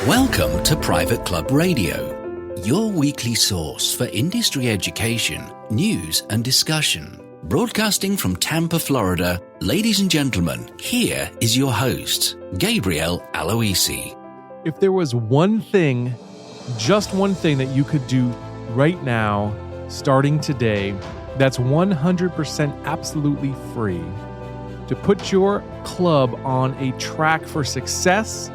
Welcome to Private Club Radio, your weekly source for industry education, news and discussion. Broadcasting from Tampa, Florida, ladies and gentlemen, here is your host, Gabriel Aloisi. If there was one thing, just one thing that you could do right now, starting today, that's 100% absolutely free, to put your club on a track for success,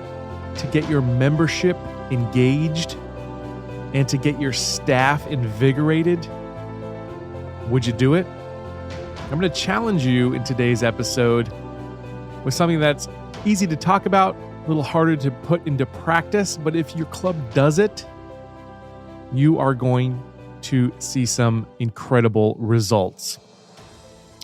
to get your membership engaged, and to get your staff invigorated, would you do it? I'm going to challenge you in today's episode with something that's easy to talk about, a little harder to put into practice, but if your club does it, you are going to see some incredible results.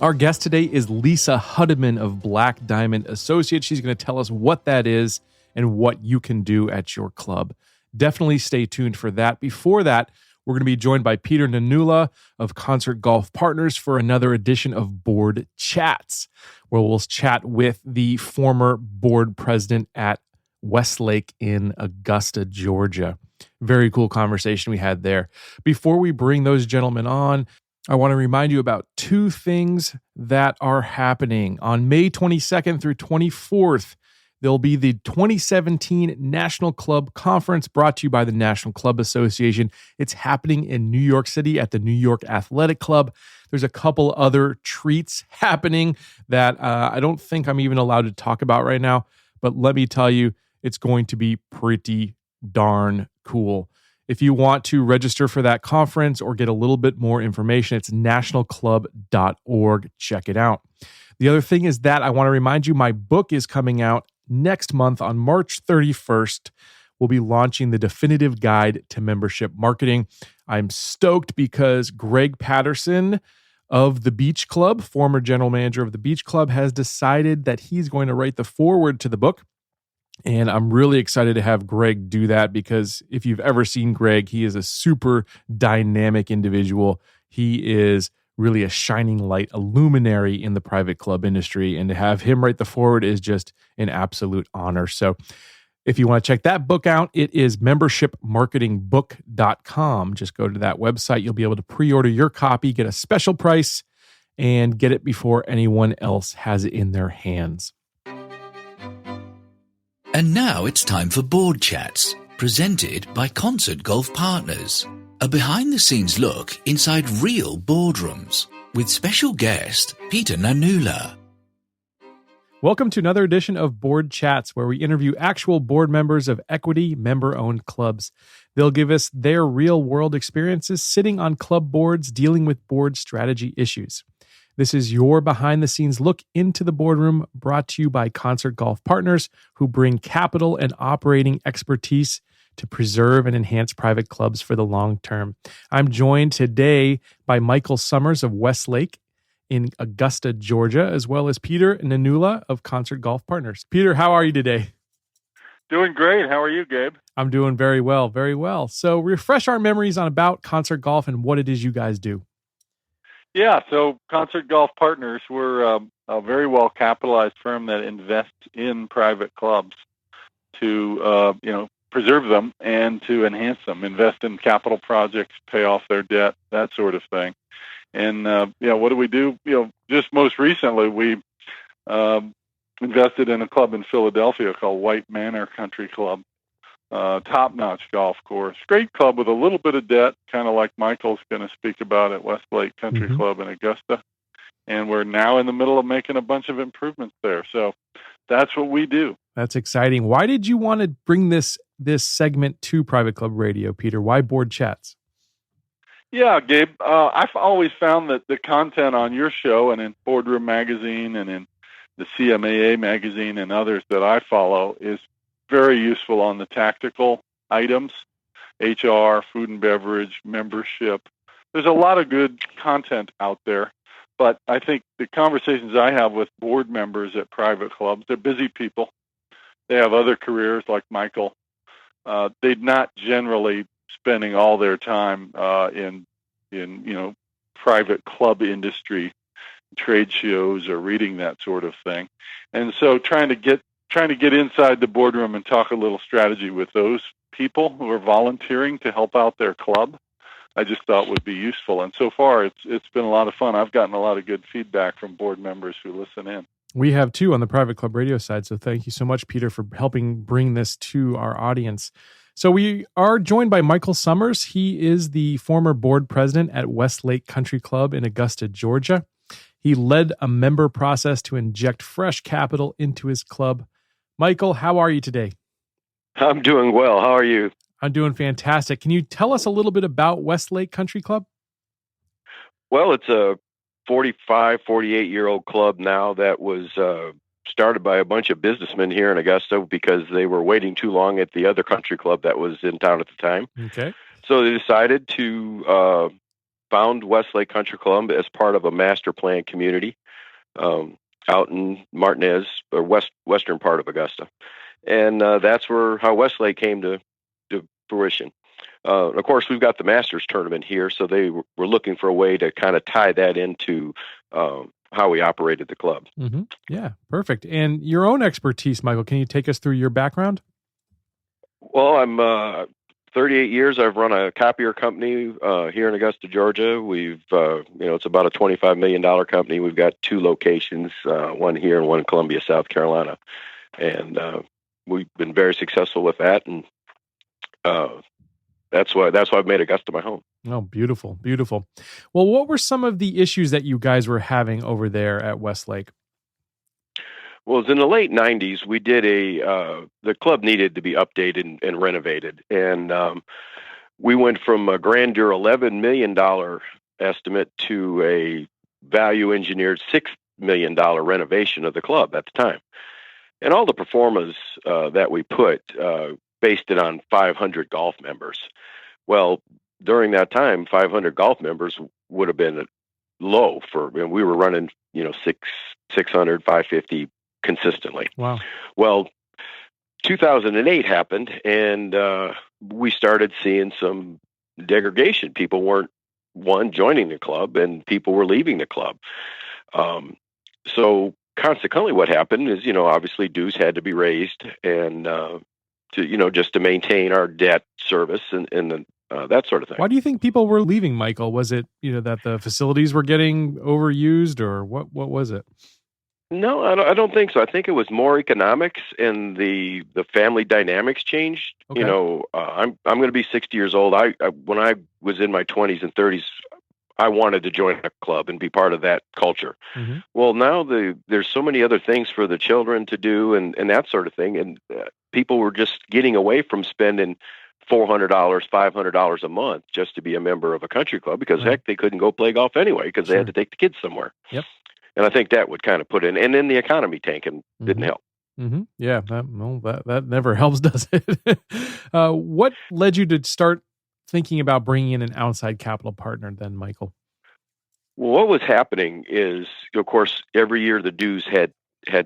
Our guest today is Lisa Huetteman of Black Diamond Associates. She's going to tell us what that is and what you can do at your club. Definitely stay tuned for that. Before that, we're going to be joined by Peter Nanula of Concert Golf Partners for another edition of Board Chats, where we'll chat with the former board president at Westlake in Augusta, Georgia. Very cool conversation we had there. Before we bring those gentlemen on, I want to remind you about two things that are happening. On May 22nd through 24th, there'll be the 2017 National Club Conference brought to you by the National Club Association. It's happening in New York City at the New York Athletic Club. There's a couple other treats happening that I don't think I'm even allowed to talk about right now, but let me tell you, it's going to be pretty darn cool. If you want to register for that conference or get a little bit more information, it's nationalclub.org. Check it out. The other thing is that I want to remind you, my book is coming out next month on March 31st. We'll be launching the definitive guide to membership marketing. I'm stoked because Greg Patterson of the Beach Club, former general manager of the Beach Club, has decided that he's going to write the foreword to the book. And I'm really excited to have Greg do that because if you've ever seen Greg, he is a super dynamic individual. He is really a shining light, a luminary in the private club industry. And to have him write the foreword is just an absolute honor. So if you want to check that book out, it is membershipmarketingbook.com. Just go to that website. You'll be able to pre-order your copy, get a special price, and get it before anyone else has it in their hands. And now it's time for Board Chats, presented by Concert Golf Partners. A behind-the-scenes look inside real boardrooms with special guest Peter Nanula. Welcome to another edition of Board Chats, where we interview actual board members of equity member-owned clubs. They'll give us their real-world experiences sitting on club boards dealing with board strategy issues. This is your behind-the-scenes look into the boardroom, brought to you by Concert Golf Partners, who bring capital and operating expertise to preserve and enhance private clubs for the long term. I'm joined today by Michael Summers of Westlake in Augusta, Georgia, as well as Peter Nanula of Concert Golf Partners. Peter, how are you today? Doing great. How are you, Gabe? I'm doing very well, very well. So refresh our memories on about Concert Golf and what it is you guys do. Yeah, so Concert Golf Partners, we're a very well-capitalized firm that invests in private clubs to, preserve them and to enhance them, invest in capital projects, pay off their debt, that sort of thing. And, what do we do? Just most recently, we invested in a club in Philadelphia called White Manor Country Club. Top-notch golf course. Great club with a little bit of debt, kind of like Michael's going to speak about at Westlake Country Club in Augusta. And we're now in the middle of making a bunch of improvements there. So that's what we do. That's exciting. Why did you want to bring this segment to Private Club Radio, Peter? Why Board Chats? Yeah, Gabe, I've always found that the content on your show and in Boardroom Magazine and in the CMAA magazine and others that I follow is very useful on the tactical items, HR, food and beverage, membership. There's a lot of good content out there, but I think the conversations I have with board members at private clubs, they're busy people. They have other careers like Michael. They're not generally spending all their time in private club industry, trade shows, or reading that sort of thing. And so trying to get trying to get inside the boardroom and talk a little strategy with those people who are volunteering to help out their club, I just thought would be useful. And so far, it's been a lot of fun. I've gotten a lot of good feedback from board members who listen in. We have too on the Private Club Radio side. So thank you so much, Peter, for helping bring this to our audience. So we are joined by Michael Summers. He is the former board president at Westlake Country Club in Augusta, Georgia. He led a member process to inject fresh capital into his club. Michael, how are you today? I'm doing well. How are you? I'm doing fantastic. Can you tell us a little bit about Westlake Country Club? Well, it's a 45, 48-year-old club now that was started by a bunch of businessmen here in Augusta because they were waiting too long at the other country club that was in town at the time. Okay. So they decided to found Westlake Country Club as part of a master plan community out in Martinez, or western part of Augusta. And that's how Westlake came to fruition. Of course, we've got the Masters tournament here, so they were looking for a way to kind of tie that into how we operated the club. Mm-hmm. Yeah, perfect. And your own expertise, Michael, can you take us through your background? Well, I'm 38 years. I've run a copier company here in Augusta, Georgia. We've, it's about a $25 million company. We've got 2 locations, one here and one in Columbia, South Carolina. And we've been very successful with that. And that's why I've made Augusta my home. Oh, beautiful, beautiful. Well, what were some of the issues that you guys were having over there at Westlake? Well, it was in the late 90s. We did the club needed to be updated and renovated. And we went from a grandeur $11 million estimate to a value engineered $6 million renovation of the club at the time. And all the performers that we put based it on 500 golf members. Well, during that time, 500 golf members would have been low we were running, 600, 550 consistently. Wow. Well, 2008 happened, and we started seeing some degradation. People weren't joining the club, and people were leaving the club. So consequently, what happened is, obviously dues had to be raised, and just to maintain our debt service and that sort of thing. Why do you think people were leaving, Michael? Was it, that the facilities were getting overused, or what was it? No, I don't think so. I think it was more economics, and the family dynamics changed. Okay. I'm going to be 60 years old. When I was in my 20s and 30s, I wanted to join a club and be part of that culture. Mm-hmm. Well, now there's so many other things for the children to do and that sort of thing, and people were just getting away from spending $400, $500 a month just to be a member of a country club because Right. heck, they couldn't go play golf anyway because they had to take the kids somewhere. Yep. And I think that would kind of put in, and then the economy tanking didn't help. Mm-hmm. Yeah, that never helps, does it? What led you to start thinking about bringing in an outside capital partner then, Michael? Well, what was happening is, of course, every year the dues had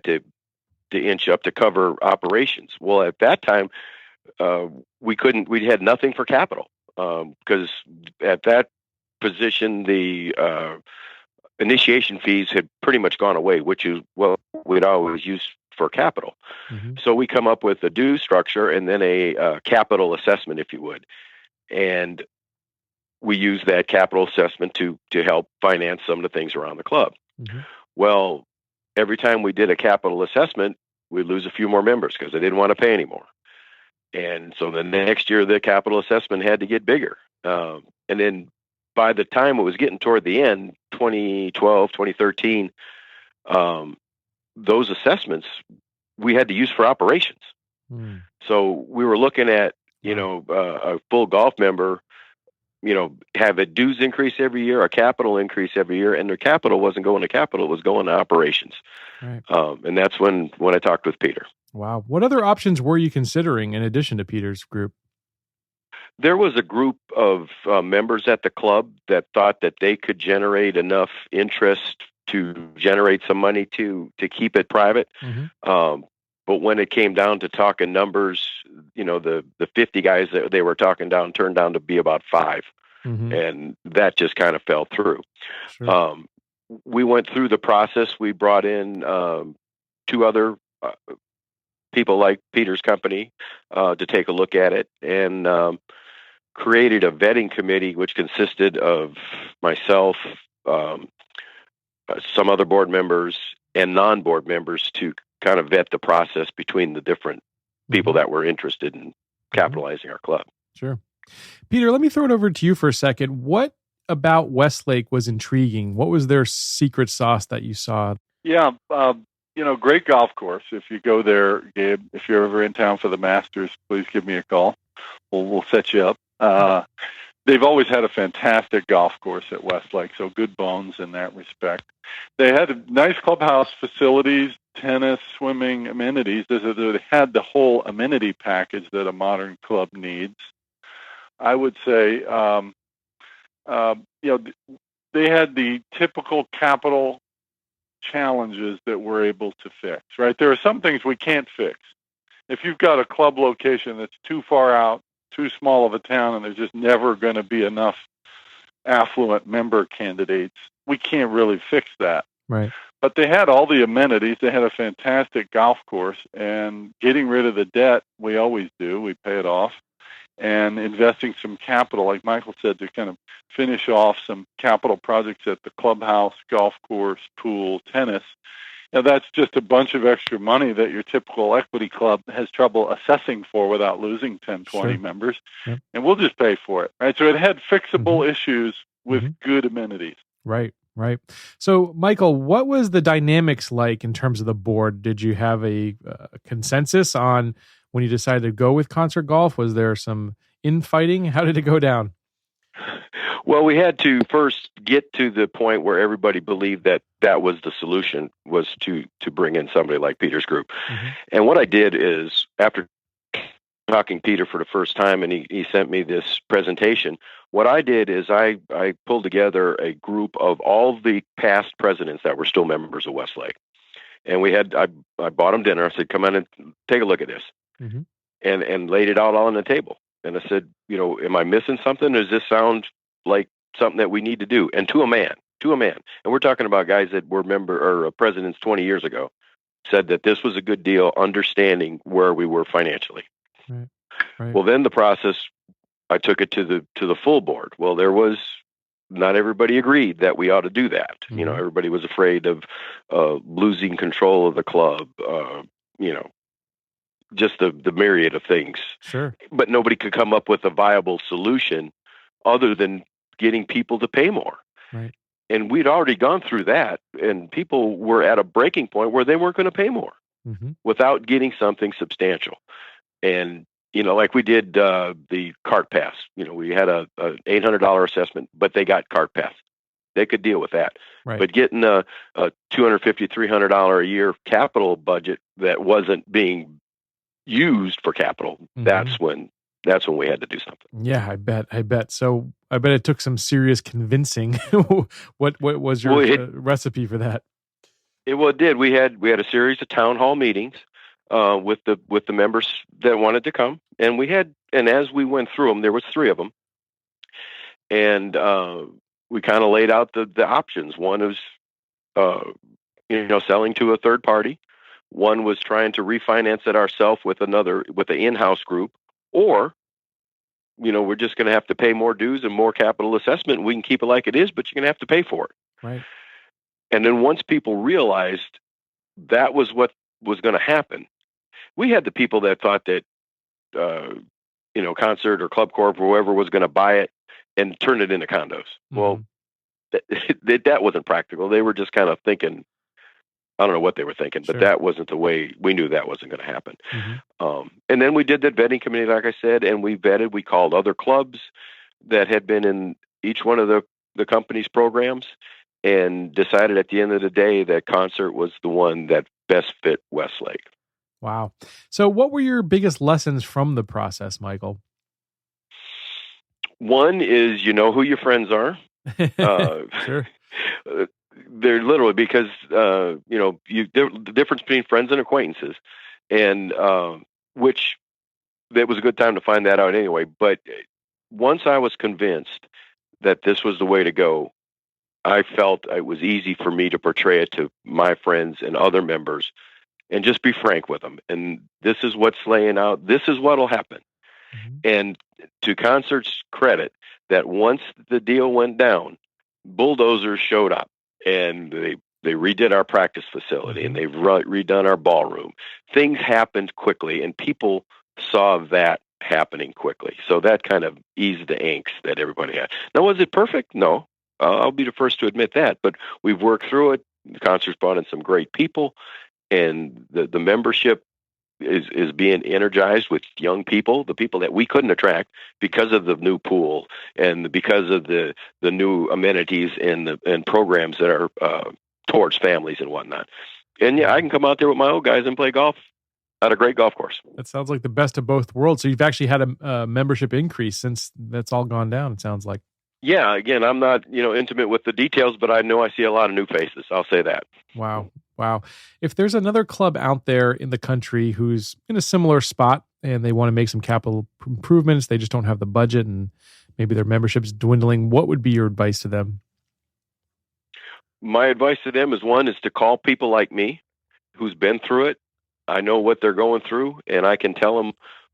to inch up to cover operations. Well, at that time, we had nothing for capital because at that position, the initiation fees had pretty much gone away, which is what we'd always used for capital. Mm-hmm. So we come up with a due structure and then a capital assessment, if you would. And we use that capital assessment to help finance some of the things around the club. Mm-hmm. Well, every time we did a capital assessment, we'd lose a few more members because they didn't want to pay anymore. And so the next year, the capital assessment had to get bigger. And then by the time it was getting toward the end, 2012, 2013, those assessments we had to use for operations. Mm. So we were looking at, a full golf member, have a dues increase every year, a capital increase every year, and their capital wasn't going to capital, it was going to operations. Right. And that's when I talked with Peter. Wow. What other options were you considering in addition to Peter's group? There was a group of members at the club that thought that they could generate enough interest to generate some money to keep it private. Mm-hmm. But when it came down to talking numbers, the 50 guys that they were talking down turned down to be about 5. Mm-hmm. And that just kind of fell through. Sure. We went through the process. We brought in 2 other people like Peter's company to take a look at it, and created a vetting committee which consisted of myself, some other board members, and non-board members to kind of vet the process between the different people that were interested in capitalizing our club. Sure. Peter, let me throw it over to you for a second. What about Westlake was intriguing? What was their secret sauce that you saw? Yeah, great golf course. If you go there, Gabe, if you're ever in town for the Masters, please give me a call. We'll set you up. They've always had a fantastic golf course at Westlake, so good bones in that respect. They had nice clubhouse facilities, tennis, swimming, amenities. They had the whole amenity package that a modern club needs. I would say, they had the typical capital challenges that we're able to fix, right? There are some things we can't fix. If you've got a club location that's too far out, too small of a town, and there's just never going to be enough affluent member candidates, we can't really fix that. Right. But they had all the amenities. They had a fantastic golf course, and getting rid of the debt, we always do. We pay it off. And investing some capital, like Michael said, to kind of finish off some capital projects at the clubhouse, golf course, pool, tennis. Now, that's just a bunch of extra money that your typical equity club has trouble assessing for without losing 10, 20 members. Yep. And we'll just pay for it, right? So it had fixable issues with good amenities. Right. So, Michael, what was the dynamics like in terms of the board? Did you have a consensus on when you decided to go with concert golf? Was there some infighting? How did it go down? Well, we had to first get to the point where everybody believed that that was the solution, was to bring in somebody like Peter's group. And what I did is, after talking to Peter for the first time, and he sent me this presentation, what I did is I pulled together a group of all the past presidents that were still members of Westlake. And I bought them dinner. I said, come on and take a look at this. And laid it out all on the table. And I said, am I missing something? Does this sound like something that we need to do? And to a man. And we're talking about guys that were presidents 20 years ago, said that this was a good deal, understanding where we were financially. Right. Well, then the process, I took it to the full board. Well, not everybody agreed that we ought to do that. Everybody was afraid of losing control of the club, just the myriad of things. Sure. But nobody could come up with a viable solution other than getting people to pay more. Right. And we'd already gone through that, and people were at a breaking point where they weren't going to pay more without getting something substantial. And, like we did the cart pass, we had a $800 assessment, but they got cart pass. They could deal with that. Right. But getting a $250, $300 a year capital budget that wasn't being used for capital, that's when we had to do something. Yeah, I bet. So I bet it took some serious convincing. What was your recipe for that? It did. We had a series of town hall meetings with the members that wanted to come, and as we went through them, there was 3 of them, and we kind of laid out the options. One was selling to a third party. One was trying to refinance it ourselves with an in-house group, or, we're just going to have to pay more dues and more capital assessment. We can keep it like it is, but you're going to have to pay for it. Right. And then once people realized that was what was going to happen, we had the people that thought that, Concert or Club Corp or whoever was going to buy it and turn it into condos. Well, that wasn't practical. They were just kind of thinking, I don't know what they were thinking, but that wasn't the way. We knew that wasn't going to happen. And then we did that vetting committee, like I said, and we called other clubs that had been in each one of the company's programs, and decided at the end of the day that Concert was the one that best fit Westlake. Wow. So what were your biggest lessons from the process, Michael? One is, who your friends are. Sure. They're literally, because the difference between friends and acquaintances, and which that was a good time to find that out anyway. But once I was convinced that this was the way to go, I felt it was easy for me to portray it to my friends and other members and just be frank with them. And this is what's laying out. This is what'll happen. Mhm. And to Concert's credit, that once the deal went down, bulldozers showed up, and they redid our practice facility, and they've redone our ballroom. Things happened quickly, and people saw that happening quickly. So that kind of eased the angst that everybody had. Now, was it perfect? No. I'll be the first to admit that, but we've worked through it. The Concert's brought in some great people, and the membership is being energized with young people, the people that we couldn't attract because of the new pool and because of the new amenities and programs that are towards families and whatnot. And yeah, I can come out there with my old guys and play golf at a great golf course. That sounds like the best of both worlds. So you've actually had a membership increase since that's all gone down, it sounds like. Yeah, again, I'm not, intimate with the details, but I know I see a lot of new faces. I'll say that. Wow. If there's another club out there in the country who's in a similar spot and they want to make some capital improvements, they just don't have the budget and maybe their membership's dwindling, what would be your advice to them? My advice to them is to call people like me who's been through it. I know what they're going through, and I can tell them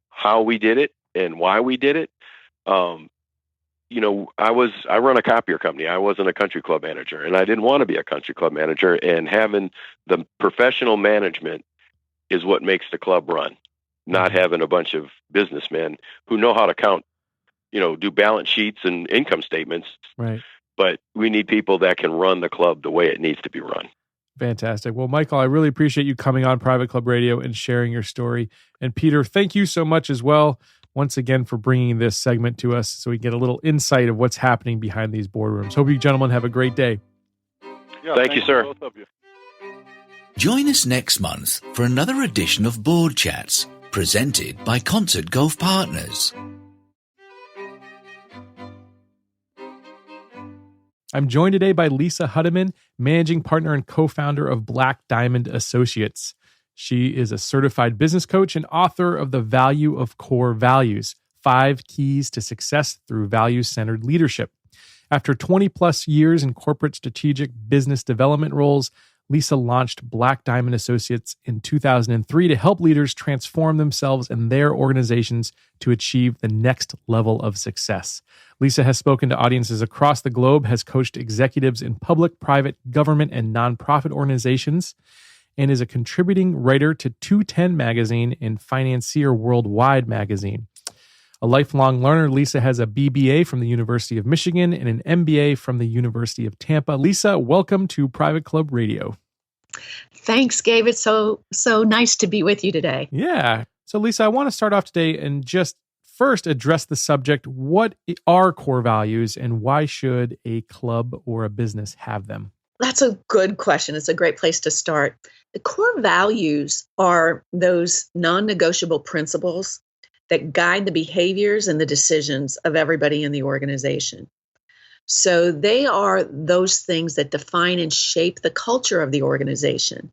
how we did it and why we did it. I run a copier company. I wasn't a country club manager, and I didn't want to be a country club manager. And having the professional management is what makes the club run, not having a bunch of businessmen who know how to count, do balance sheets and income statements. Right. But we need people that can run the club the way it needs to be run. Fantastic. Well, Michael, I really appreciate you coming on Private Club Radio and sharing your story. And Peter, thank you so much as well, once again, for bringing this segment to us so we get a little insight of what's happening behind these boardrooms. Hope you gentlemen have a great day. Yeah, thank you, sir. Both of you. Join us next month for another edition of Board Chats, presented by Concert Golf Partners. I'm joined today by Lisa Huetteman, managing partner and co-founder of Black Diamond Associates. She is a certified business coach and author of The Value of Core Values, 5 Keys to Success Through Value-Centered Leadership. After 20 plus years in corporate strategic business development roles, Lisa launched Black Diamond Associates in 2003 to help leaders transform themselves and their organizations to achieve the next level of success. Lisa has spoken to audiences across the globe, has coached executives in public, private, government, and nonprofit organizations, and is a contributing writer to 210 magazine and Financier Worldwide magazine. A lifelong learner, Lisa has a BBA from the University of Michigan and an MBA from the University of Tampa. Lisa, welcome to Private Club Radio. Thanks, Gabe. It's so nice to be with you today. Yeah. So, Lisa, I want to start off today and just first address the subject. What are core values and why should a club or a business have them? That's a good question. It's a great place to start. The core values are those non-negotiable principles that guide the behaviors and the decisions of everybody in the organization. So they are those things that define and shape the culture of the organization.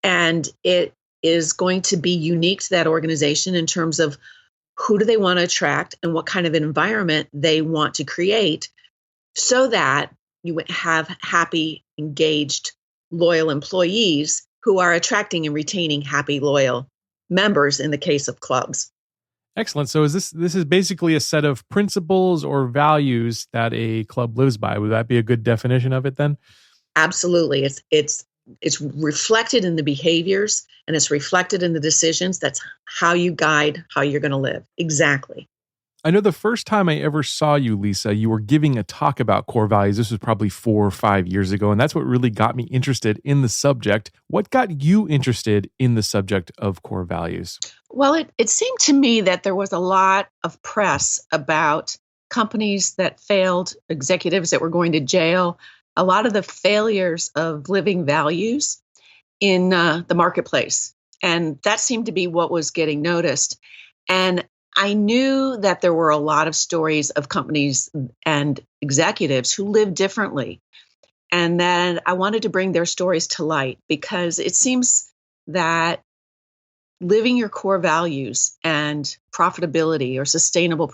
And it is going to be unique to that organization in terms of who do they want to attract and what kind of environment they want to create so that you have happy, engaged, loyal employees who are attracting and retaining happy, loyal members in the case of clubs. Excellent. So is this is basically a set of principles or values that a club lives by. Would that be a good definition of it then? Absolutely. It's reflected in the behaviors and it's reflected in the decisions. That's how you guide how you're going to live. Exactly. I know the first time I ever saw you, Lisa, you were giving a talk about core values. This was probably 4 or 5 years ago, and that's what really got me interested in the subject. What got you interested in the subject of core values? Well, it seemed to me that there was a lot of press about companies that failed, executives that were going to jail, a lot of the failures of living values in the marketplace. And that seemed to be what was getting noticed. And I knew that there were a lot of stories of companies and executives who lived differently. And then I wanted to bring their stories to light because it seems that living your core values and profitability or sustainable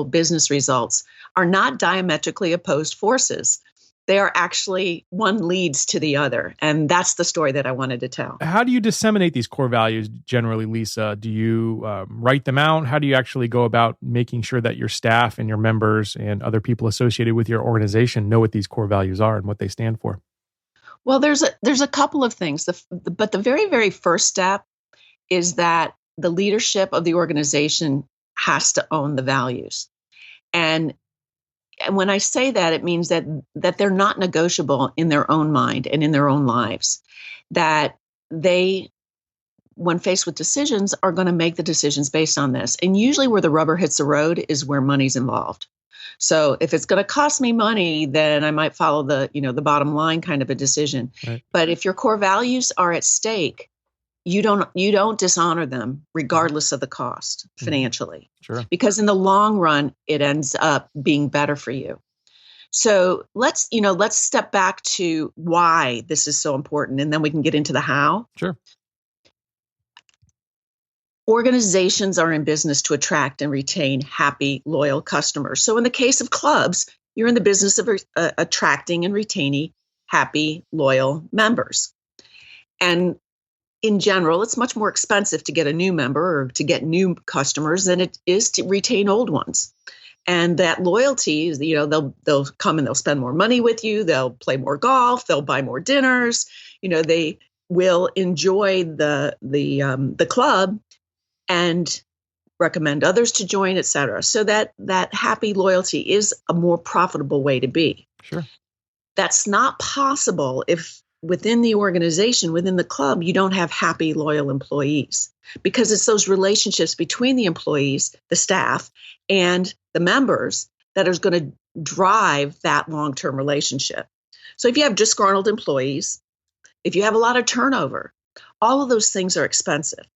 business results are not diametrically opposed forces. They are actually, one leads to the other. And that's the story that I wanted to tell. How do you disseminate these core values generally, Lisa? Do you write them out? How do you actually go about making sure that your staff and your members and other people associated with your organization know what these core values are and what they stand for? Well, there's a couple of things, but the very, very first step is that the leadership of the organization has to own the values. And when I say that, it means that they're not negotiable in their own mind and in their own lives, that they, when faced with decisions, are going to make the decisions based on this. And usually where the rubber hits the road is where money's involved. So if it's going to cost me money, then I might follow the bottom line kind of a decision. Right. But if your core values are at stake, you don't dishonor them regardless of the cost financially. Sure. Because in the long run, it ends up being better for you. So let's step back to why this is so important, and then we can get into the how. Sure. Organizations are in business to attract and retain happy, loyal customers. So in the case of clubs, you're in the business of attracting and retaining happy, loyal members. And in general, it's much more expensive to get a new member or to get new customers than it is to retain old ones. And that loyalty is, they'll come and they'll spend more money with you. They'll play more golf. They'll buy more dinners. They will enjoy the club and recommend others to join, et cetera. So that happy loyalty is a more profitable way to be. Sure. That's not possible if within the organization, within the club, you don't have happy, loyal employees, because it's those relationships between the employees, the staff, and the members that is going to drive that long-term relationship. So if you have disgruntled employees, if you have a lot of turnover, all of those things are expensive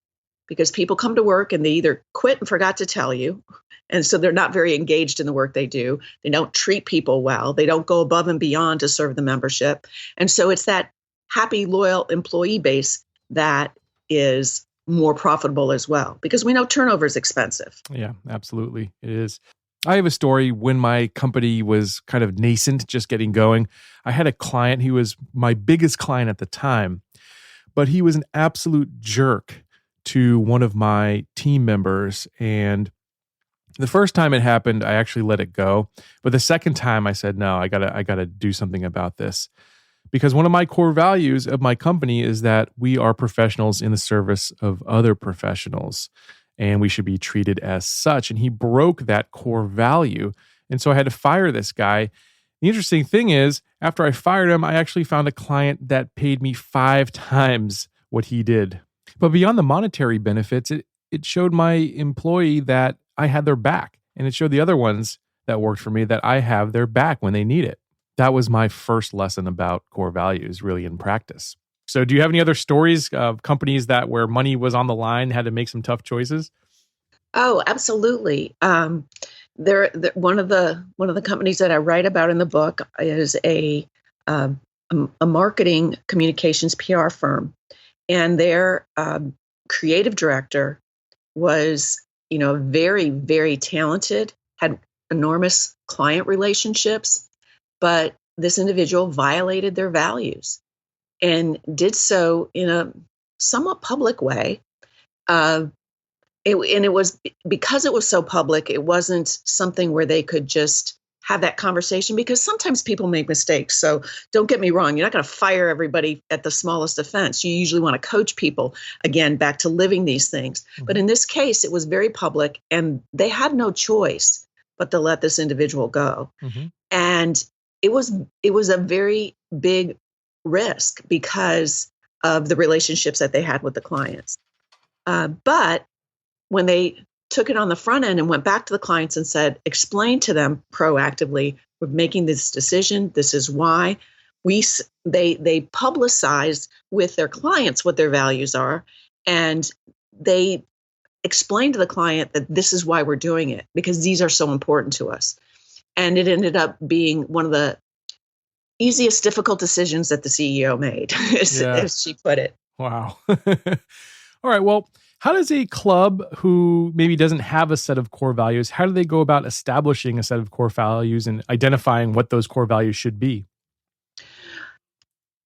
because people come to work and they either quit and forgot to tell you, and so they're not very engaged in the work they do. They don't treat people well. They don't go above and beyond to serve the membership. And so it's that happy, loyal employee base that is more profitable as well, because we know turnover is expensive. Yeah, absolutely. It is. I have a story when my company was kind of nascent, just getting going. I had a client, he was my biggest client at the time, but he was an absolute jerk to one of my team members. And the first time it happened, I actually let it go. But the second time I said, no, I gotta do something about this. Because one of my core values of my company is that we are professionals in the service of other professionals, and we should be treated as such. And he broke that core value. And so I had to fire this guy. The interesting thing is, after I fired him, I actually found a client that paid me 5 times what he did. But beyond the monetary benefits, it showed my employee that I had their back. And it showed the other ones that worked for me that I have their back when they need it. That was my first lesson about core values, really in practice. So do you have any other stories of companies that where money was on the line, had to make some tough choices? Oh, absolutely. One of the companies that I write about in the book is a marketing communications PR firm, and their creative director was, very, very talented, had enormous client relationships, but this individual violated their values and did so in a somewhat public way. It was because it was so public, it wasn't something where they could just have that conversation, because sometimes people make mistakes. So don't get me wrong. You're not going to fire everybody at the smallest offense. You usually want to coach people, again, back to living these things. Mm-hmm. But in this case, it was very public, and they had no choice but to let this individual go. Mm-hmm. And it was a very big risk because of the relationships that they had with the clients. But when they took it on the front end and went back to the clients and said, explain to them proactively, we're making this decision. This is why. They publicized with their clients what their values are, and they explained to the client that this is why we're doing it, because these are so important to us. And it ended up being one of the easiest, difficult decisions that the CEO made, as she put it. Wow. All right. Well, how does a club who maybe doesn't have a set of core values, how do they go about establishing a set of core values and identifying what those core values should be?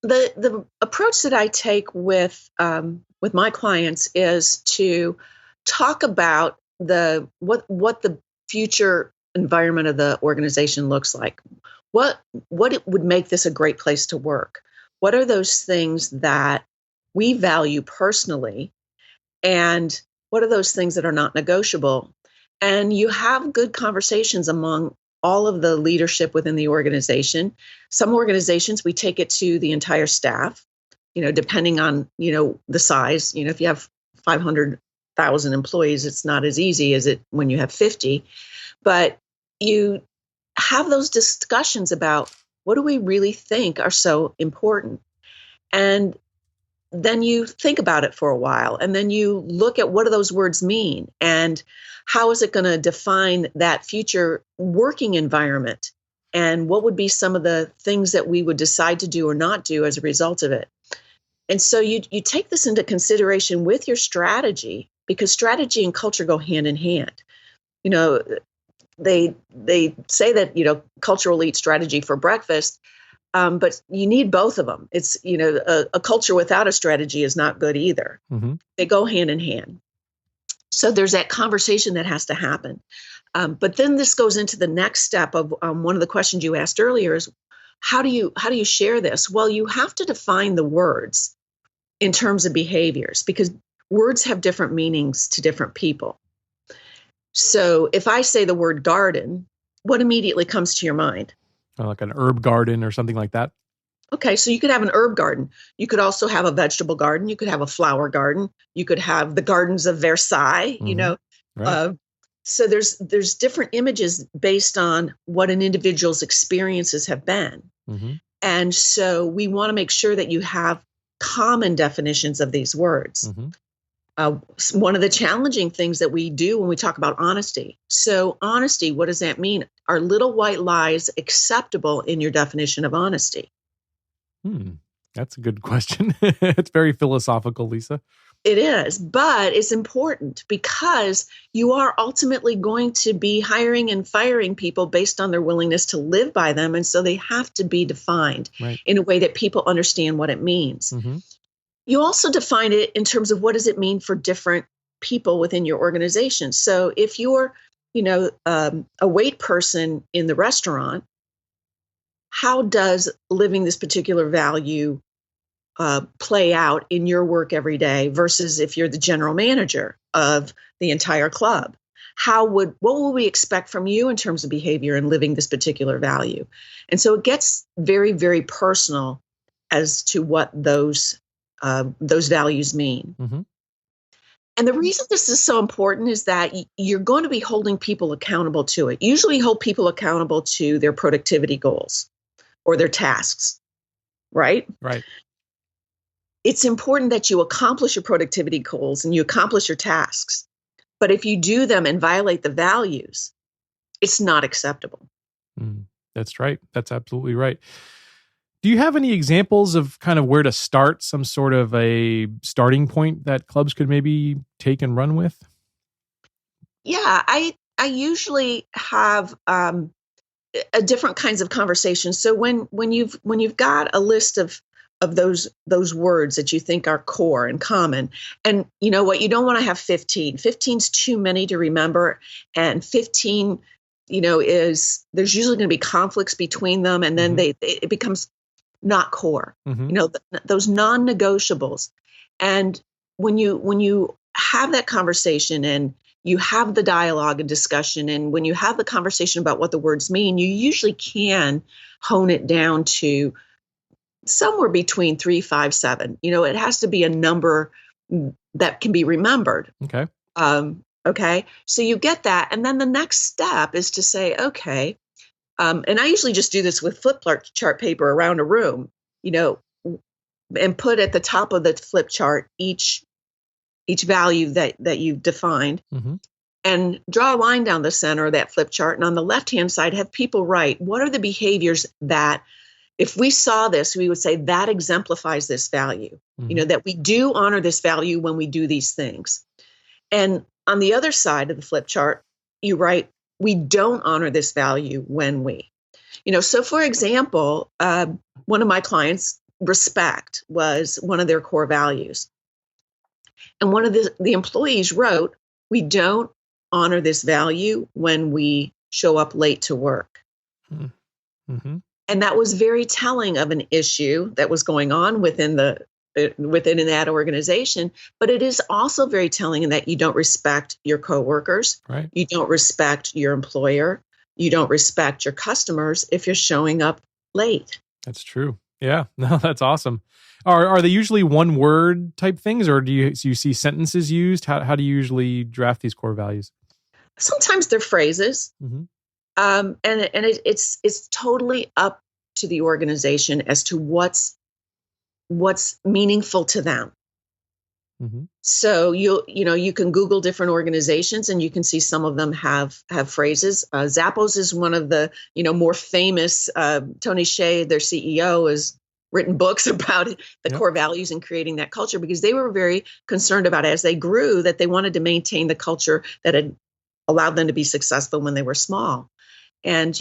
The approach that I take with my clients is to talk about what the future environment of the organization looks like. What it would make this a great place to work? What are those things that we value personally, and what are those things that are not negotiable? And you have good conversations among all of the leadership within the organization. Some organizations, we take it to the entire staff, depending on, the size. If you have 500,000 employees, it's not as easy as it when you have 50. But you have those discussions about what do we really think are so important. And then you think about it for a while, and then you look at what do those words mean, and how is it going to define that future working environment, and what would be some of the things that we would decide to do or not do as a result of it. And so you take this into consideration with your strategy, because strategy and culture go hand in hand. They say that culture will eat strategy for breakfast. But you need both of them. It's, a culture without a strategy is not good either. Mm-hmm. They go hand in hand. So there's that conversation that has to happen. But then this goes into the next step of one of the questions you asked earlier is, how do you share this? Well, you have to define the words in terms of behaviors, because words have different meanings to different people. So if I say the word garden, what immediately comes to your mind? Like an herb garden or something like that. Okay, so you could have an herb garden. You could also have a vegetable garden. You could have a flower garden. You could have the gardens of Versailles. Right. So there's different images based on what an individual's experiences have been. Mm-hmm. And so we want to make sure that you have common definitions of these words. Mm-hmm. One of the challenging things that we do when we talk about honesty. So honesty, what does that mean? Are little white lies acceptable in your definition of honesty? That's a good question. It's very philosophical, Lisa. It is, but it's important because you are ultimately going to be hiring and firing people based on their willingness to live by them. And so they have to be defined in a way that people understand what it means. Mm-hmm. You also define it in terms of what does it mean for different people within your organization. So if you're, a wait person in the restaurant, how does living this particular value play out in your work every day versus if you're the general manager of the entire club? What will we expect from you in terms of behavior and living this particular value? And so it gets very, very personal as to what those values mean. Mm-hmm. And the reason this is so important is that you're going to be holding people accountable to it. Usually hold people accountable to their productivity goals or their tasks, right? Right. It's important that you accomplish your productivity goals and you accomplish your tasks. But if you do them and violate the values, it's not acceptable. That's right. That's absolutely right. Do you have any examples of kind of where to start, some sort of a starting point that clubs could maybe take and run with? Yeah, I usually have a different kinds of conversations. So when you've got a list of those words that you think are core and common, and you know what, you don't want to have 15. 15's too many to remember, and 15, there's usually going to be conflicts between them, and then it becomes not core. Mm-hmm. Those non-negotiables. And when you have that conversation and you have the dialogue and discussion, and when you have the conversation about what the words mean, you usually can hone it down to somewhere between 3, 5, 7. It has to be a number that can be remembered. Okay. Okay. So you get that. And then the next step is to say, okay, and I usually just do this with flip chart paper around a room, and put at the top of the flip chart each value that you've defined, mm-hmm. and draw a line down the center of that flip chart. And on the left-hand side, have people write, what are the behaviors that, if we saw this, we would say that exemplifies this value, mm-hmm. That we do honor this value when we do these things. And on the other side of the flip chart, you write, we don't honor this value when we, so for example, one of my clients respect was one of their core values. And one of the employees wrote, "We don't honor this value when we show up late to work." Mm-hmm. And that was very telling of an issue that was going on within that organization. But it is also very telling in that you don't respect your coworkers, Right. you don't respect your employer, you don't respect your customers if you're showing up late. That's true. Yeah. No, that's awesome. Are they usually one word type things, or do you see sentences used? How do you usually draft these core values? Sometimes they're phrases, Mm-hmm. it's totally up to the organization as to what's meaningful to them. Mm-hmm. So you can Google different organizations and you can see some of them have phrases. Zappos is one of the more famous. Tony Hsieh, their CEO, has written books about the core values and creating that culture, because they were very concerned about, as they grew, that they wanted to maintain the culture that had allowed them to be successful when they were small. And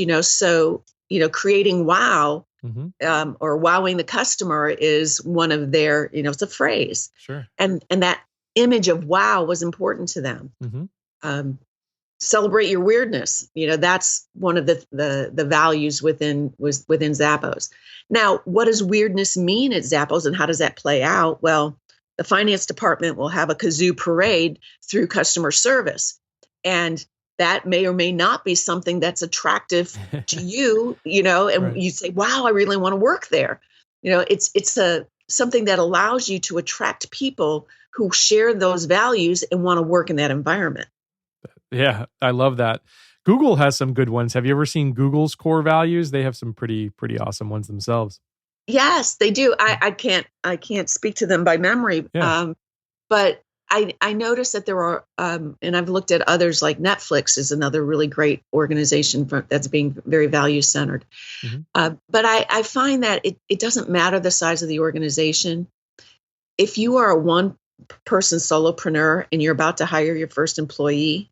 creating wow. Mm-hmm. Or wowing the customer is one of their, it's a phrase. Sure. And that image of wow was important to them. Mm-hmm. Celebrate your weirdness. That's one of the values within Zappos. Now, what does weirdness mean at Zappos, and how does that play out? Well, the finance department will have a kazoo parade through customer service, and that may or may not be something that's attractive to you, and Right. you say, wow, I really want to work there. It's something that allows you to attract people who share those values and want to work in that environment. Yeah, I love that. Google has some good ones. Have you ever seen Google's core values? They have some pretty awesome ones themselves. Yes, they do. I can't speak to them by memory. Yeah. But I noticed that there are, and I've looked at others, like Netflix is another really great organization that's being very value centered. Mm-hmm. But I find that it doesn't matter the size of the organization. If you are a one-person solopreneur and you're about to hire your first employee,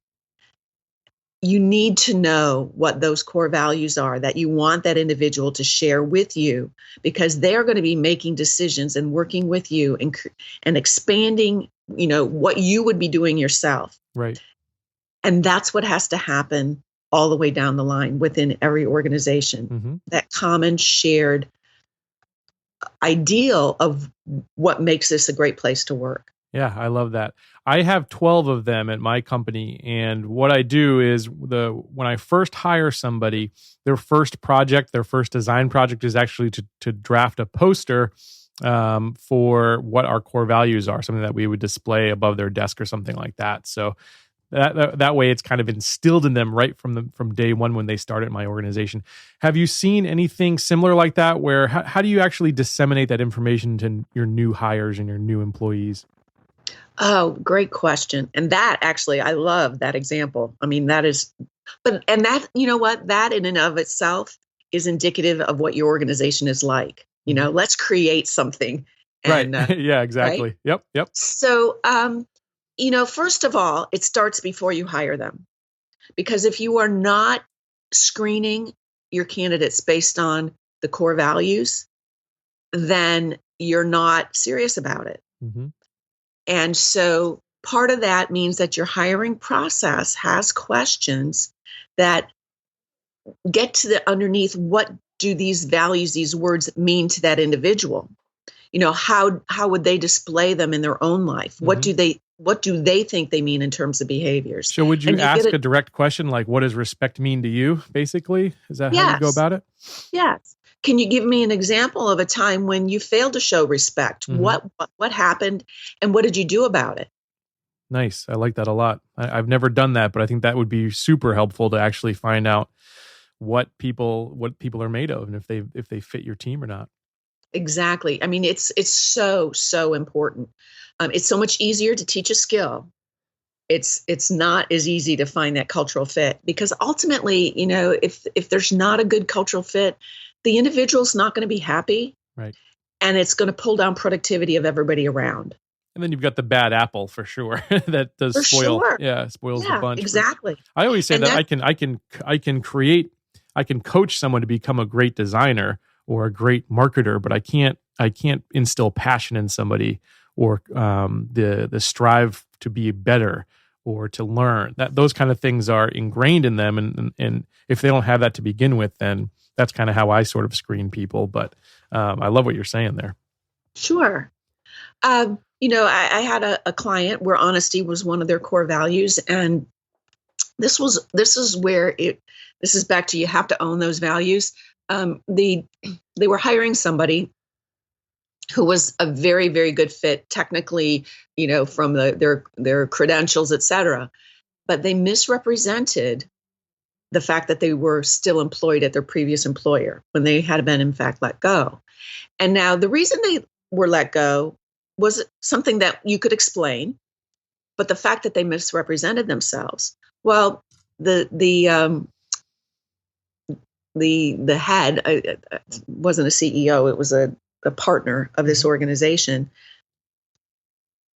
you need to know what those core values are that you want that individual to share with you, because they're going to be making decisions and working with you and expanding, what you would be doing yourself. Right. And that's what has to happen all the way down the line within every organization. Mm-hmm. That common shared ideal of what makes this a great place to work. Yeah, I love that. I have 12 of them at my company, and what I do is when I first hire somebody, their first design project is actually to draft a poster for what our core values are, something that we would display above their desk or something like that. So that way, it's kind of instilled in them right from day one when they start at my organization. Have you seen anything similar like that? Where how do you actually disseminate that information to your new hires and your new employees? Oh, great question. And that actually, I love that example. I mean, that is, and that, that in and of itself is indicative of what your organization is like. Let's create something. And, right. Yeah, exactly. Right? Yep. So, first of all, it starts before you hire them. Because if you are not screening your candidates based on the core values, then you're not serious about it. Mm-hmm. And so part of that means that your hiring process has questions that get to the underneath, what do these values, these words mean to that individual? How would they display them in their own life? Mm-hmm. What do they think they mean in terms of behaviors? So would you ask a direct question like, what does respect mean to you, basically? Is that how you go about it? Yes. Can you give me an example of a time when you failed to show respect? Mm-hmm. What happened and what did you do about it? Nice. I like that a lot. I've never done that, but I think that would be super helpful to actually find out what people are made of and if they fit your team or not. Exactly. I mean, it's so important. It's so much easier to teach a skill. It's not as easy to find that cultural fit, because ultimately, if there's not a good cultural fit, the individual's not going to be happy. Right. And it's going to pull down productivity of everybody around. And then you've got the bad apple for sure that does spoil. Sure. Yeah, spoils the bunch. Exactly. I always say that I can coach someone to become a great designer or a great marketer, but I can't I can't instill passion in somebody or the strive to be better or to learn. That those kind of things are ingrained in them, and if they don't have that to begin with, then that's kind of how I sort of screen people. But I love what you're saying there. Sure. I had a client where honesty was one of their core values, and this is back to, you have to own those values. They were hiring somebody who was a very, very good fit technically, from their credentials, et cetera, but they misrepresented the fact that they were still employed at their previous employer when they had been in fact let go. And now the reason they were let go was something that you could explain, but the fact that they misrepresented themselves, well, the head wasn't a CEO, it was a partner of this organization,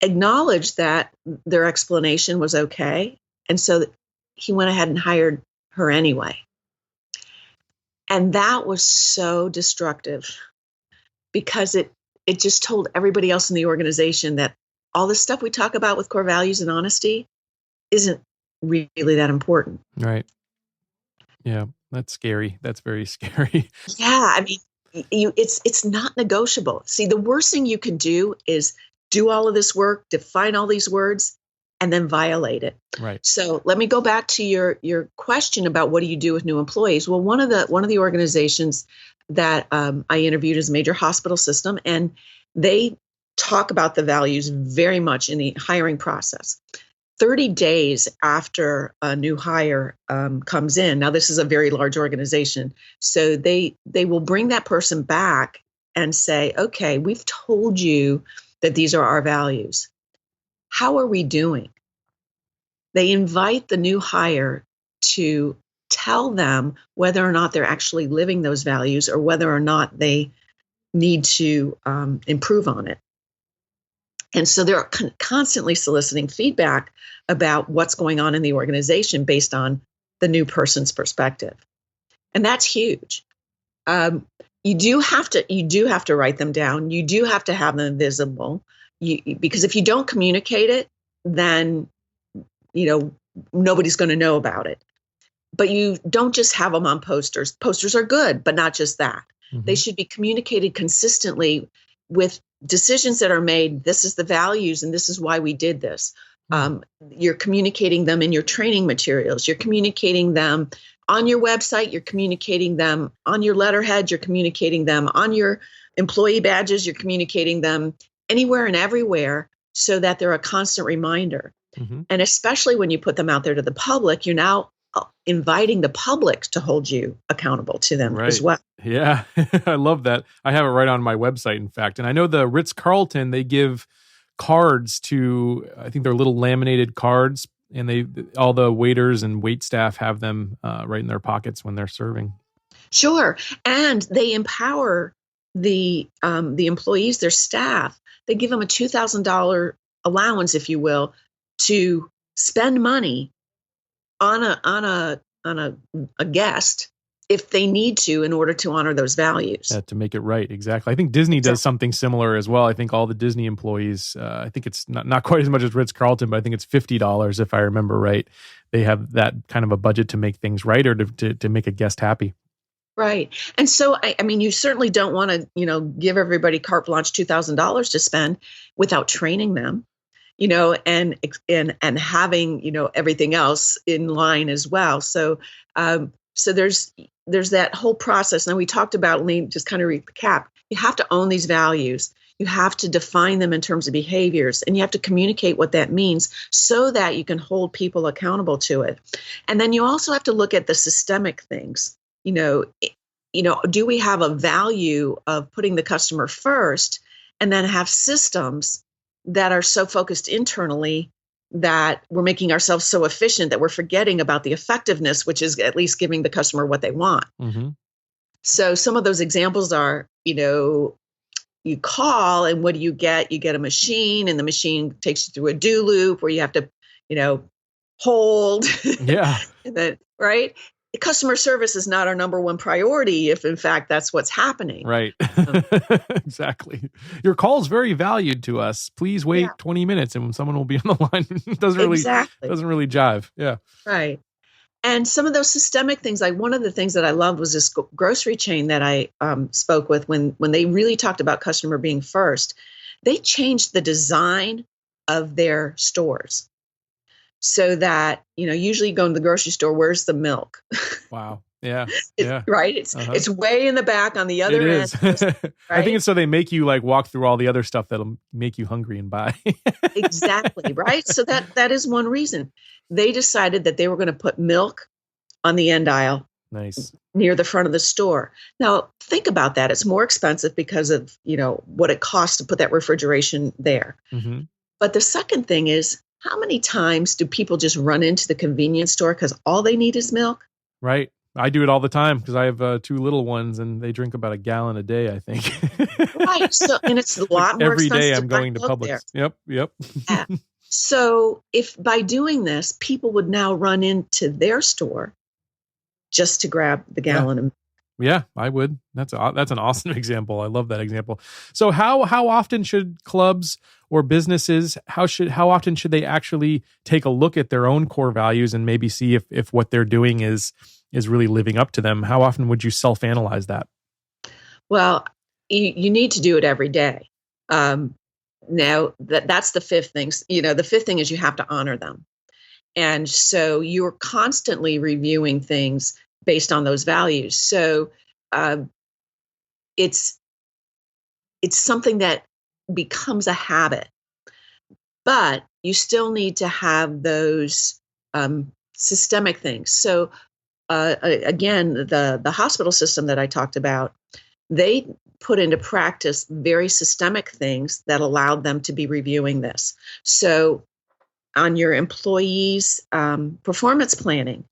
acknowledged that their explanation was okay, and so he went ahead and hired her anyway. And that was so destructive, because it just told everybody else in the organization that all this stuff we talk about with core values and honesty isn't really that important. Right. Yeah, that's scary. That's very scary. Yeah, I mean, it's not negotiable. See, the worst thing you can do is do all of this work, define all these words, and then violate it. Right. So let me go back to your question about what do you do with new employees. Well, one of the organizations that I interviewed is a major hospital system, and they talk about the values very much in the hiring process. 30 days after a new hire comes in, now this is a very large organization, so they will bring that person back and say, okay, we've told you that these are our values. How are we doing? They invite the new hire to tell them whether or not they're actually living those values or whether or not they need to improve on it. And so they're constantly soliciting feedback about what's going on in the organization based on the new person's perspective. And that's huge. You do have to write them down. You do have to have them visible, because if you don't communicate it, then nobody's going to know about it. But you don't just have them on posters. Posters are good, but not just that. Mm-hmm. They should be communicated consistently with decisions that are made. This is the values, and this is why we did this. You're communicating them in your training materials. You're communicating them on your website. You're communicating them on your letterhead. You're communicating them on your employee badges. You're communicating them anywhere and everywhere so that they're a constant reminder. Mm-hmm. And especially when you put them out there to the public, you're now inviting the public to hold you accountable to them as well. Yeah, I love that. I have it right on my website, in fact. And I know the Ritz-Carlton, they give cards to, I think they're little laminated cards, and all the waiters and wait staff have them right in their pockets when they're serving. Sure. And they empower the employees, their staff. They give them a $2,000 allowance, if you will, to spend money on a guest if they need to in order to honor those values. To make it right. Exactly. I think Disney does something similar as well. I think all the Disney employees, I think it's not quite as much as Ritz-Carlton, but I think it's $50 if I remember right. They have that kind of a budget to make things right, or to make a guest happy. Right. And so, I mean, you certainly don't want to, give everybody carte blanche $2,000 to spend without training them, and having, everything else in line as well. So, so there's that whole process. Now we talked about, let me just kind of recap. You have to own these values. You have to define them in terms of behaviors, and you have to communicate what that means so that you can hold people accountable to it. And then you also have to look at the systemic things. Do we have a value of putting the customer first, and then have systems that are so focused internally that we're making ourselves so efficient that we're forgetting about the effectiveness, which is at least giving the customer what they want. Mm-hmm. So some of those examples are, you call, and what do you get? You get a machine, and the machine takes you through a do loop where you have to, hold. Yeah. And then, right? customer service is not our number one priority if in fact that's what's happening. Right. Exactly. Your call is very valued to us. Please wait 20 minutes and someone will be on the line. doesn't really jive. Yeah. Right. And some of those systemic things, like one of the things that I loved was this grocery chain that I spoke with when they really talked about customer being first. They changed the design of their stores so that, usually you go to the grocery store, where's the milk? Wow. Yeah. Right. It's way in the back on the other end. Right? I think it's so they make you like walk through all the other stuff that'll make you hungry and buy. Exactly. Right. So that is one reason they decided that they were going to put milk on the end aisle. Nice. Near the front of the store. Now, think about that. It's more expensive because of, what it costs to put that refrigeration there. Mm-hmm. But the second thing is, how many times do people just run into the convenience store because all they need is milk? Right. I do it all the time because I have 2 little ones and they drink about a gallon a day, I think. Right. So, and it's a lot more every expensive day I'm going to Publix. There. Yep. Yeah. So if by doing this, people would now run into their store just to grab the gallon of milk. Yeah, I would. That's an awesome example. I love that example. So how often should clubs or businesses, how often should they actually take a look at their own core values and maybe see if what they're doing is really living up to them? How often would you self-analyze that? Well, you need to do it every day. Now that's the fifth thing. The fifth thing is you have to honor them. And so you're constantly reviewing things based on those values. So it's something that becomes a habit, but you still need to have those systemic things. So again, the hospital system that I talked about, they put into practice very systemic things that allowed them to be reviewing this. So on your employees' performance planning,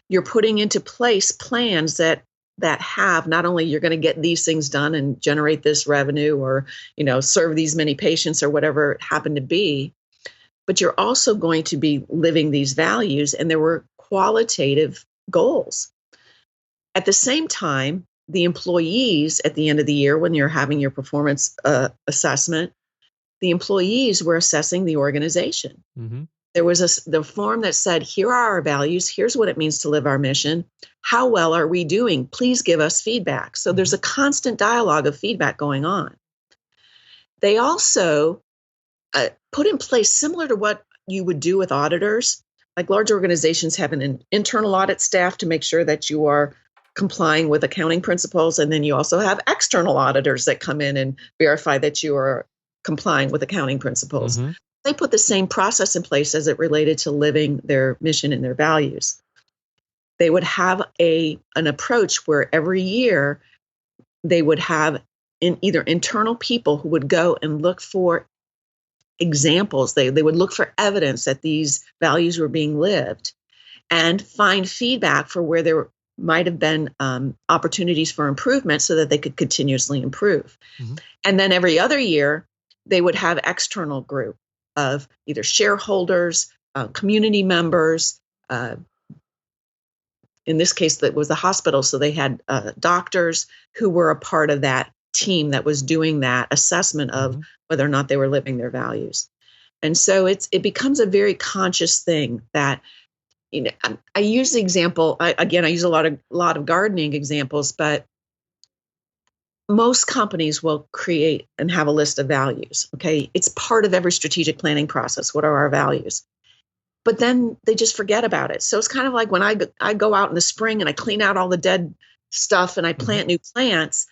you're putting into place plans that have not only you're going to get these things done and generate this revenue or, serve these many patients or whatever it happened to be, but you're also going to be living these values, and there were qualitative goals. At the same time, the employees at the end of the year, when you're having your performance assessment, the employees were assessing the organization. Mm-hmm. There was the form that said, here are our values. Here's what it means to live our mission. How well are we doing? Please give us feedback. So there's a constant dialogue of feedback going on. They also put in place, similar to what you would do with auditors, like large organizations have an internal audit staff to make sure that you are complying with accounting principles. And then you also have external auditors that come in and verify that you are complying with accounting principles. Mm-hmm. They put the same process in place as it related to living their mission and their values. They would have an approach where every year they would have either internal people who would go and look for examples. They would look for evidence that these values were being lived and find feedback for where there might have been opportunities for improvement so that they could continuously improve. Mm-hmm. And then every other year, they would have external group of either shareholders, community members. In this case, that was the hospital. So they had doctors who were a part of that team that was doing that assessment of whether or not they were living their values. And so it becomes a very conscious thing that, I use the example, I use a lot of gardening examples, but most companies will create and have a list of values. Okay. It's part of every strategic planning process. What are our values? But then they just forget about it. So it's kind of like when I go out in the spring and I clean out all the dead stuff and I plant new plants,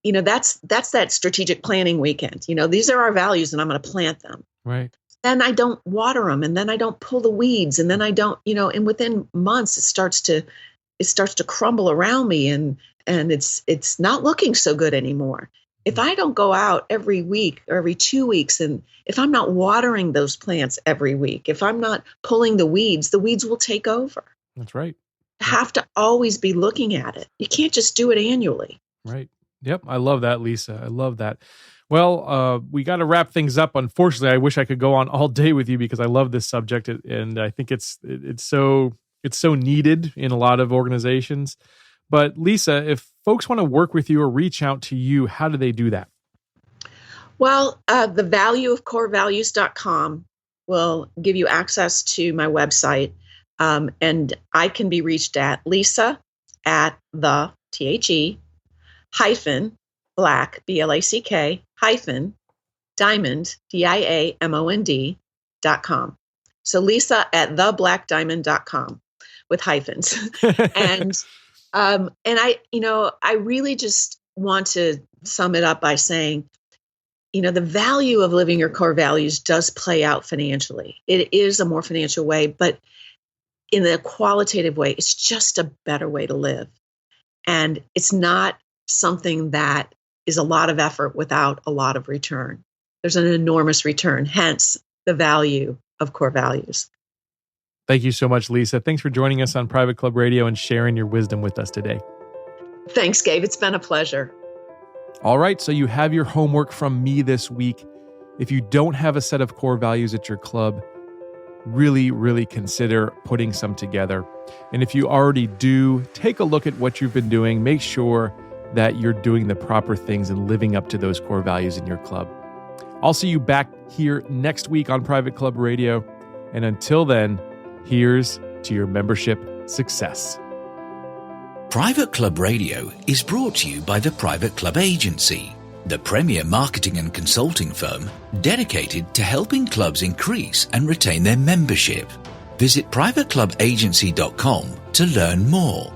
that's that strategic planning weekend. These are our values and I'm going to plant them. Right. Then I don't water them, and then I don't pull the weeds, and then I don't, and within months it starts to crumble around me, and it's not looking so good anymore. If I don't go out every week or every 2 weeks, and if I'm not watering those plants every week, if I'm not pulling the weeds will take over. That's right. You have to always be looking at it. You can't just do it annually. Right. Yep. I love that, Lisa. I love that. Well, we got to wrap things up. Unfortunately, I wish I could go on all day with you because I love this subject, and I think it's so It's so needed in a lot of organizations. But Lisa, if folks want to work with you or reach out to you, how do they do that? Well, the value of corevalues.com will give you access to my website. And I can be reached at Lisa at the THE hyphen black BLACK hyphen diamond DIAMOND.com. So Lisa at theblackdiamond.com with hyphens. And I really just want to sum it up by saying, the value of living your core values does play out financially. It is a more financial way, but in the qualitative way, it's just a better way to live. And it's not something that is a lot of effort without a lot of return. There's an enormous return, hence the value of core values. Thank you so much, Lisa. Thanks for joining us on Private Club Radio and sharing your wisdom with us today. Thanks, Gabe. It's been a pleasure. All right, so you have your homework from me this week. If you don't have a set of core values at your club, really, really consider putting some together. And if you already do, take a look at what you've been doing. Make sure that you're doing the proper things and living up to those core values in your club. I'll see you back here next week on Private Club Radio. And until then, here's to your membership success. Private Club Radio is brought to you by the Private Club Agency, the premier marketing and consulting firm dedicated to helping clubs increase and retain their membership. Visit privateclubagency.com to learn more.